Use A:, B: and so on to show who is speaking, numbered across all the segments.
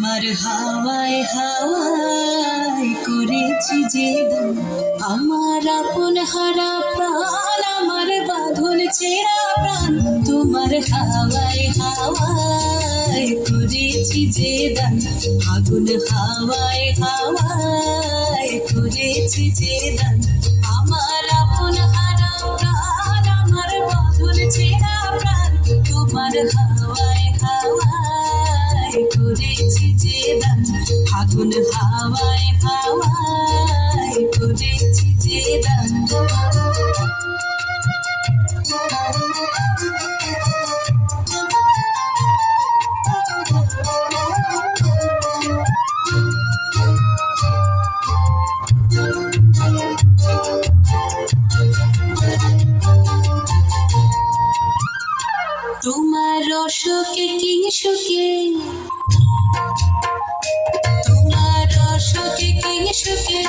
A: তোমার হাওয়ায় হাওয়ায় করেছি যে দান, আমার আপন হারা প্রাণ, আমার বাঁধন ছেঁড়া প্রাণ। তোমার হাওয়ায় হাওয়ায় করেছি যে দান, আগুন হাওয়ায় হাওয়ায় করেছি যে দান, আমার আপন হারা প্রাণ, আমার বাঁধন ছেঁড়া প্রাণ। তোমার হাওয়ায় হাওয়ায় করেছি যে দান, আগুন হাওয়ায় হাওয়ায় করেছি যে দান। তোমার রসকে কিংসুকে, তোমার রসকে কিংসুকে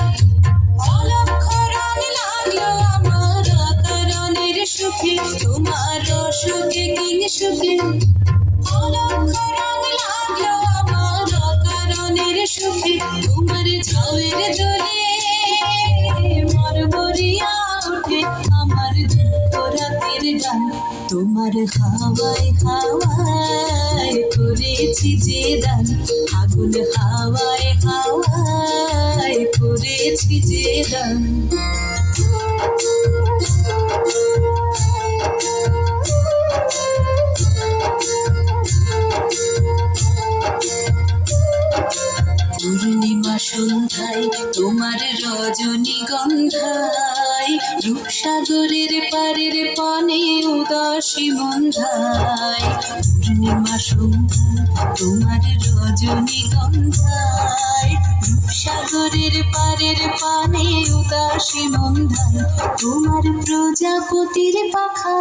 A: অলক্ষ রং লাগলো আমার অকারণের সুখে। তোমার রসকে কিংসুকে অলক্ষ রং লাগলো আমার অকারণের সুখে। তোমার ঝাউয়ের দোলে মরমরিয়া ওঠে আমার দুঃখ রাতের গান। তোমার হাওয়ায় হাওয়ায় করেছি যে দান, আগুন হাওয়ায় হাওয়ায় করেছি যে দান। পূর্ণিমা সন্ধ্যায় তোমার রজনীগন্ধায়, রূপসাগরের পারের পানে উদাসী মন্ধায়। পূর্ণিমা সন্ধ্যায় তোমার রজনীগন্ধায়, রূপসাগরের পারের পানে উদাসী মন্ধায়। তোমার প্রজাপতির পাখা,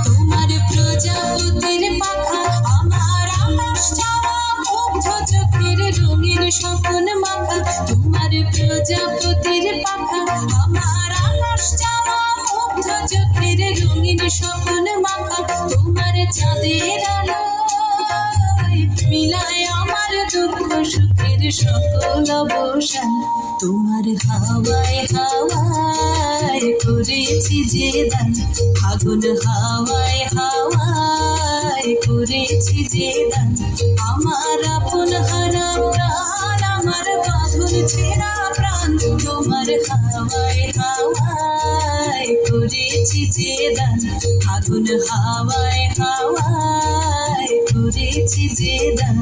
A: তোমার প্রজাপতির পাখা আমার আকাশ চাওয়া মুগ্ধ চোখের রঙিন স্বপ্ন মাখা। তোমার প্রজাপতির পাখা আমার আকাশ চাওয়া মুগ্ধ চোখের রঙিন স্বপ্ন মাখা। তোমার চাঁদের আলোয় মিলায় আমার দুঃখ সুখের সকল অবসান। তোমার হাওয়ায় হাওয়ায় করেছি যে দান, আগুন হাওয়ায় হাওয়ায় করেছি যে দান, আমার আপন হারা প্রাণ, আমার বাঁধন ছেঁড়া প্রাণ। তোমার হাওয়ায় হাওয়ায় করেছি যে দান, আগুন হাওয়ায় হাওয়ায় করেছি যে দান।